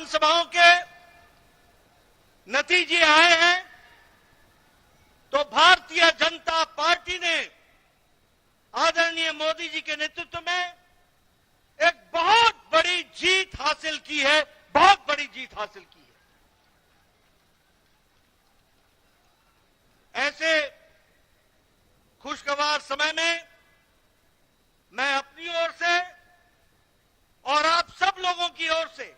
विधानसभाओं के नतीजे आए हैं तो भारतीय जनता पार्टी ने आदरणीय मोदी जी के नेतृत्व में एक बहुत बड़ी जीत हासिल की है, बहुत बड़ी जीत हासिल की है। ऐसे खुशगवार समय में मैं अपनी ओर से और आप सब लोगों की ओर से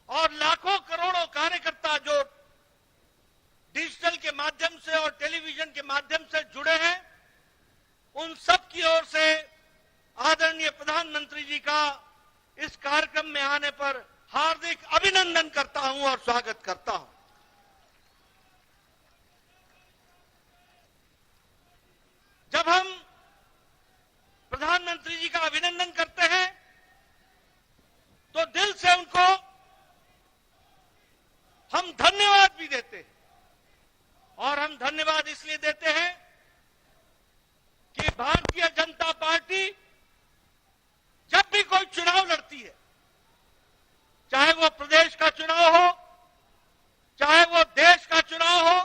और लाखों करोड़ों कार्यकर्ता जो डिजिटल के माध्यम से और टेलीविजन के माध्यम से जुड़े हैं, उन सब की ओर से आदरणीय प्रधानमंत्री जी का इस कार्यक्रम में आने पर हार्दिक अभिनंदन करता हूं और स्वागत करता हूं। जब हम प्रधानमंत्री जी का अभिनंदन करते हैं तो दिल से उनको हम धन्यवाद भी देते हैं, और हम धन्यवाद इसलिए देते हैं कि भारतीय जनता पार्टी जब भी कोई चुनाव लड़ती है, चाहे वो प्रदेश का चुनाव हो, चाहे वो देश का चुनाव हो,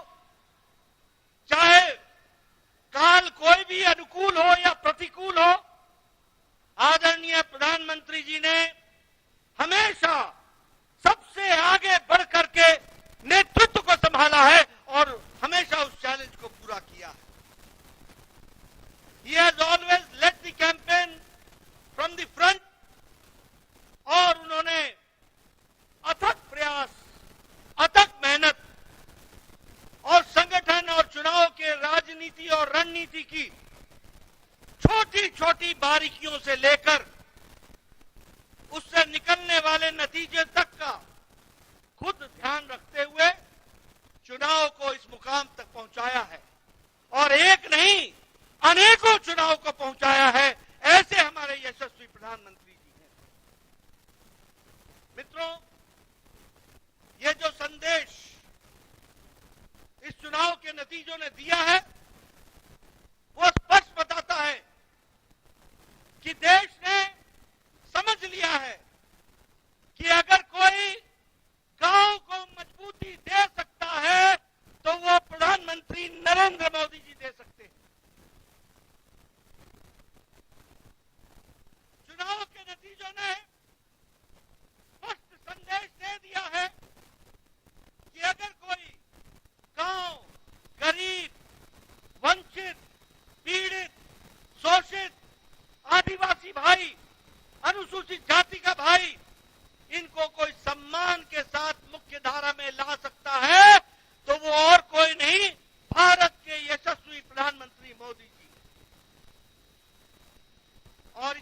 चाहे काल कोई भी अनुकूल हो या प्रतिकूल हो, आदरणीय प्रधानमंत्री जी ने हमेशा सबसे आगे बढ़ करके नेतृत्व को संभाला है और हमेशा उस चैलेंज को पूरा किया है। He has always led the campaign from the front, और उन्होंने अथक प्रयास, अथक मेहनत और संगठन और चुनाव के राजनीति और रणनीति की छोटी छोटी बारीकियों से लेकर उससे निकलने वाले नतीजे तक का खुद ध्यान रखते हुए चुनाव को इस मुकाम तक पहुंचाया है, और एक नहीं अनेकों चुनाव को पहुंचाया है। ऐसे हमारे यशस्वी प्रधानमंत्री जी हैं। मित्रों, ये जो संदेश इस चुनाव के नतीजों ने दिया है वो स्पष्ट बताता है कि देश ने समझ लिया है कि अगर कोई गांव को मजबूती दे सकता है तो वो प्रधानमंत्री नरेंद्र मोदी जी दे सकते हैं। चुनाव के नतीजों ने स्पष्ट संदेश दे दिया है कि अगर कोई गांव, गरीब, वंचित, पीड़ित, शोषित, आदिवासी भाई, अनुसूचित जाति का भाई, इनको कोई सम्मान के साथ मुख्य धारा में ला सकता है तो वो और कोई नहीं, भारत के यशस्वी प्रधानमंत्री मोदी जी। और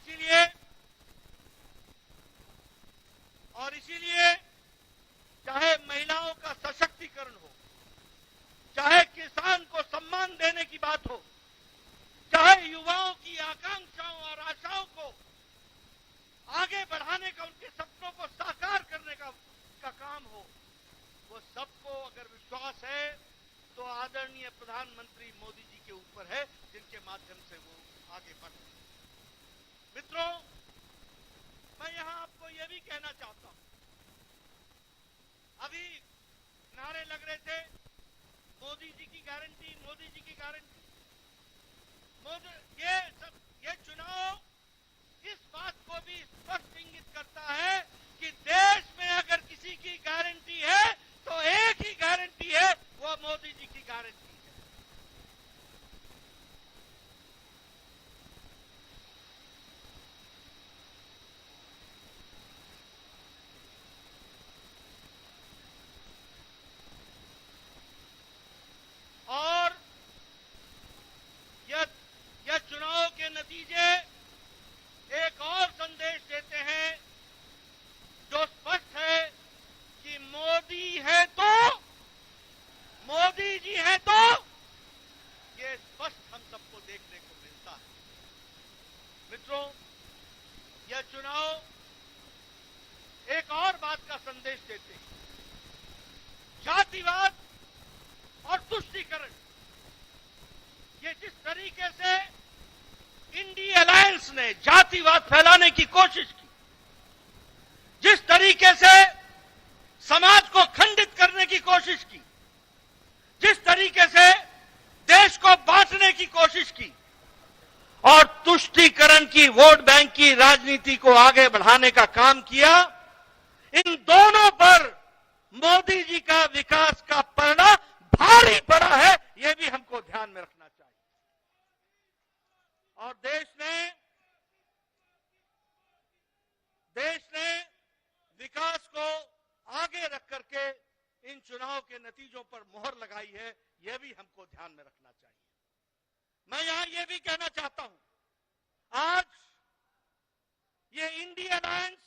इसीलिए चाहे महिलाओं का सशक्तिकरण हो, चाहे किसान को सम्मान देने की बात हो, चाहे युवाओं की आकांक्षाओं और आशाओं को आगे बढ़ाने का, उनके सपनों को साकार करने का काम हो, वो सबको अगर विश्वास है तो आदरणीय प्रधानमंत्री मोदी जी के ऊपर है, जिनके माध्यम से वो आगे बढ़ रहे हैं। मित्रों, मैं यहां आपको यह भी कहना चाहता हूं, अभी नारे लग रहे थे मोदी जी की गारंटी, मोदी जी की गारंटी। ये चुनाव इस बात को भी स्पष्ट इंगित करता है कि देश में अगर किसी की गारंटी है तो एक ही गारंटी है, वो मोदी जी की गारंटी है। और यह चुनाव के नतीजे एक और संदेश देते हैं जो स्पष्ट है कि मोदी है तो, मोदी जी है तो, ये स्पष्ट हम सबको देखने को मिलता है। मित्रों, यह चुनाव एक और बात का संदेश देते हैं। जातिवाद और तुष्टीकरण, ये जिस तरीके से इंडी अलायंस ने जातिवाद फैलाने की कोशिश की, जिस तरीके से समाज को खंडित करने की कोशिश की, जिस तरीके से देश को बांटने की कोशिश की और तुष्टीकरण की, वोट बैंक की राजनीति को आगे बढ़ाने का काम किया, इन दोनों पर मोदी जी का विकास का पलड़ा भारी पड़ा है। यह भी हमको ध्यान में रखना चाहिए। और देश ने विकास को आगे रख करके इन चुनाव के नतीजों पर मोहर लगाई है। यह भी हमको ध्यान में रखना चाहिए। मैं यहां यह भी कहना चाहता हूं, आज ये इंडिया अलायंस,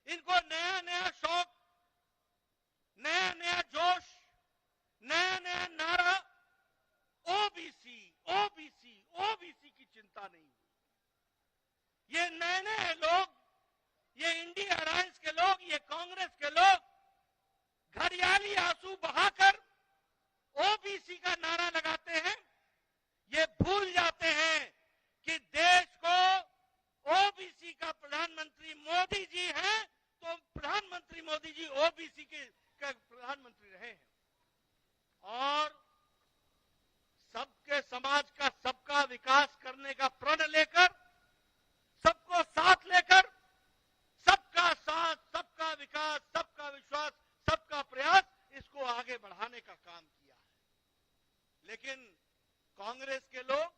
इनको नया नया शौक, नया नया जोश, नया नया नारा, ओबीसी ओबीसी ओबीसी की चिंता नहीं हुई। ये नए नए लोग, ये इंडिया अलायंस के लोग, ये कांग्रेस के लोग घड़ियाली आंसू बहाकर ओबीसी का नारा लगाते हैं। ये भूल जाते हैं कि देश को ओबीसी का प्रधानमंत्री मोदी जी हैं, तो प्रधानमंत्री मोदी जी ओबीसी के प्रधानमंत्री रहे हैं। और सबके समाज का, सबका विकास करने का प्रण लेकर, सबको साथ लेकर, सबका साथ, सबका विकास, सबका विश्वास, सबका प्रयास, इसको आगे बढ़ाने का काम किया है। लेकिन कांग्रेस के लोग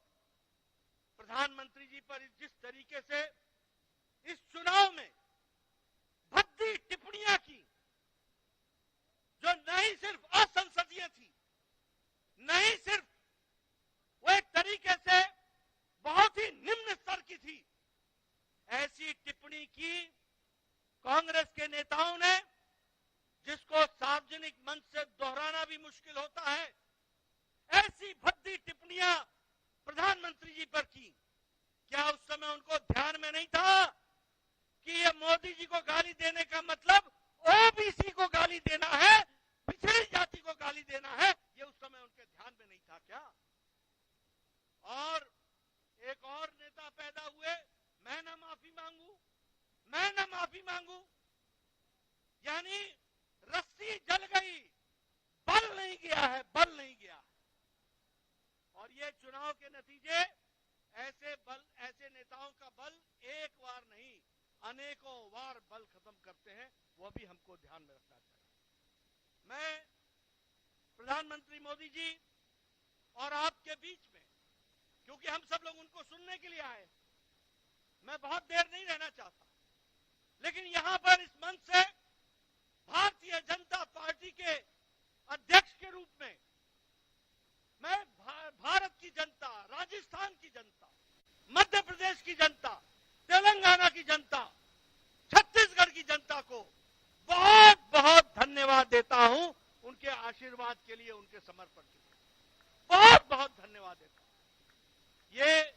प्रधानमंत्री जी पर जिस तरीके से इस चुनाव में भद्दी टिप्पणियां की, जो नहीं सिर्फ असंसदीय थी, नहीं सिर्फ वो एक तरीके से बहुत ही निम्न स्तर की थी, ऐसी टिप्पणी की कांग्रेस के नेताओं ने, जिसको सार्वजनिक मंच से दोहराना भी मुश्किल होता है। ऐसी भद्दी टिप्पणियां प्रधानमंत्री जी पर की। क्या उस समय उनको ध्यान में नहीं था कि ये मोदी जी को गाली देने का मतलब ओबीसी को गाली देना है, पिछड़ी जाति को गाली देना है? ये उस समय उनके ध्यान में नहीं था क्या? और एक और नेता पैदा हुए, मैं ना माफी मांगू, मैं ना माफी मांगू, यानी रस्सी जल गई, बल नहीं गया है, बल नहीं गया। और ये चुनाव के नतीजे ऐसे नेताओं का बल एक बार नहीं, अनेकों बार बल खत्म करते हैं। वो भी हमको ध्यान में रखना चाहिए। मैं प्रधानमंत्री मोदी जी और आपके बीच में, क्योंकि हम सब लोग उनको सुनने के लिए आए, मैं बहुत देर नहीं रहना चाहता, लेकिन यहां पर इस मंच से भारतीय जनता पार्टी के अध्यक्ष के रूप में मैं भारत की जनता, राजस्थान की जनता, मध्य प्रदेश की जनता, तेलंगाना की जनता, छत्तीसगढ़ की जनता को बहुत बहुत धन्यवाद देता हूं, उनके आशीर्वाद के लिए, उनके समर्पण के लिए बहुत बहुत धन्यवाद देता हूं। ये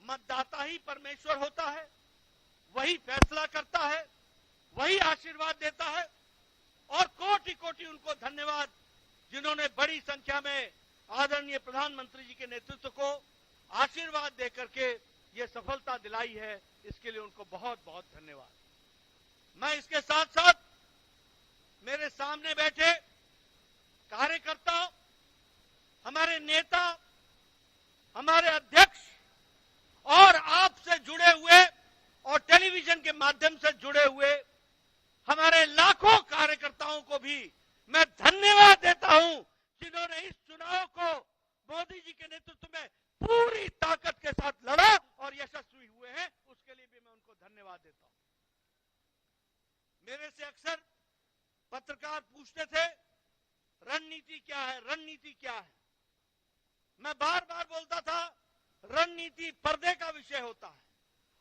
मतदाता ही परमेश्वर होता है, वही फैसला करता है, वही आशीर्वाद देता है। और कोटि कोटि उनको धन्यवाद, जिन्होंने बड़ी संख्या में आदरणीय प्रधानमंत्री जी के नेतृत्व को आशीर्वाद देकर के ये सफलता दिलाई है। इसके लिए उनको बहुत बहुत धन्यवाद। मैं इसके साथ साथ मेरे सामने बैठे कार्यकर्ता, हमारे नेता, हमारे अध्यक्ष और आपसे जुड़े हुए और टेलीविजन के माध्यम से जुड़े हुए हमारे लाखों कार्यकर्ताओं को भी मैं धन्यवाद देता हूं, जिन्होंने इस चुनाव को मोदी जी के नेतृत्व में पूरी ताकत के साथ लड़ा और यशस्वी हुए हैं। उसके लिए भी मैं उनको धन्यवाद देता हूं। मेरे से अक्सर पत्रकार पूछते थे, रणनीति क्या है, रणनीति क्या है? मैं बार बार बोलता था, रणनीति पर्दे का विषय होता है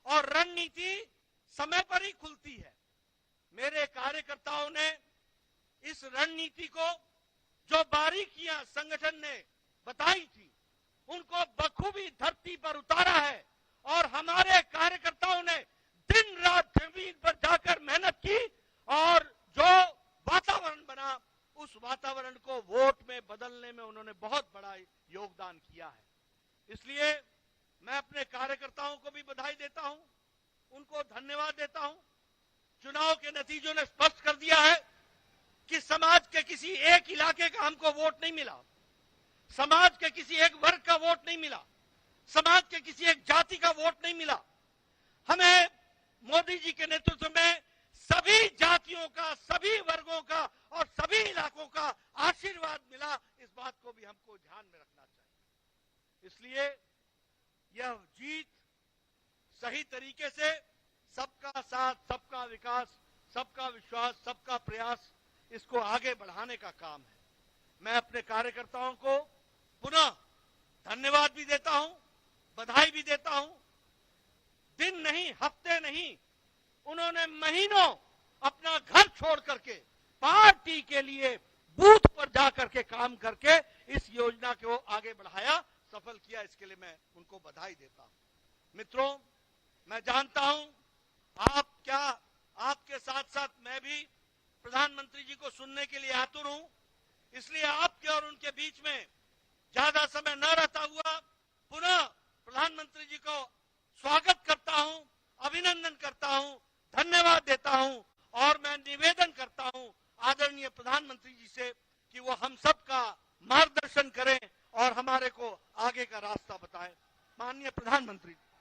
और रणनीति समय पर ही खुलती है। मेरे कार्यकर्ताओं ने इस रणनीति को, जो बारीकियां संगठन ने बताई थी, उनको बखूबी धरती पर उतारा है और हमारे कार्यकर्ताओं ने दिन रात जमीन पर जाकर मेहनत की और जो वातावरण बना, उस वातावरण को वोट में बदलने में उन्होंने बहुत बड़ा योगदान किया है। इसलिए मैं अपने कार्यकर्ताओं को भी बधाई देता हूं, उनको धन्यवाद देता हूं। चुनाव के नतीजों ने स्पष्ट कर दिया है कि समाज के किसी एक इलाके का हमको वोट नहीं मिला, समाज के किसी एक वर्ग का वोट नहीं मिला, समाज के किसी एक जाति का वोट नहीं मिला। हमें मोदी जी के नेतृत्व में सभी जातियों का, सभी वर्गों का और सभी इलाकों का आशीर्वाद मिला। इस बात को भी हमको ध्यान में रखना चाहिए। इसलिए यह जीत सही तरीके से सबका साथ, सबका विकास, सबका विश्वास, सबका प्रयास, इसको आगे बढ़ाने का काम है। मैं अपने कार्यकर्ताओं को पुनः धन्यवाद भी देता हूं, बधाई भी देता हूं। दिन नहीं, हफ्ते नहीं, उन्होंने महीनों अपना घर छोड़ करके पार्टी के लिए बूथ पर जाकर के काम करके इस योजना को आगे बढ़ाया, सफल किया। इसके लिए मैं उनको बधाई देता हूं। मित्रों, मैं जानता हूं आपके साथ साथ मैं भी प्रधानमंत्री जी को सुनने के लिए आतुर हूं। इसलिए आपके और उनके बीच में ज्यादा समय न रहता हुआ पुनः प्रधानमंत्री जी को स्वागत करता हूं, अभिनंदन करता हूं, धन्यवाद देता हूं और मैं निवेदन करता हूं आदरणीय प्रधानमंत्री जी से कि वो हम सब का मार्गदर्शन करें और हमारे को आगे का रास्ता बताएं। माननीय प्रधानमंत्री जी।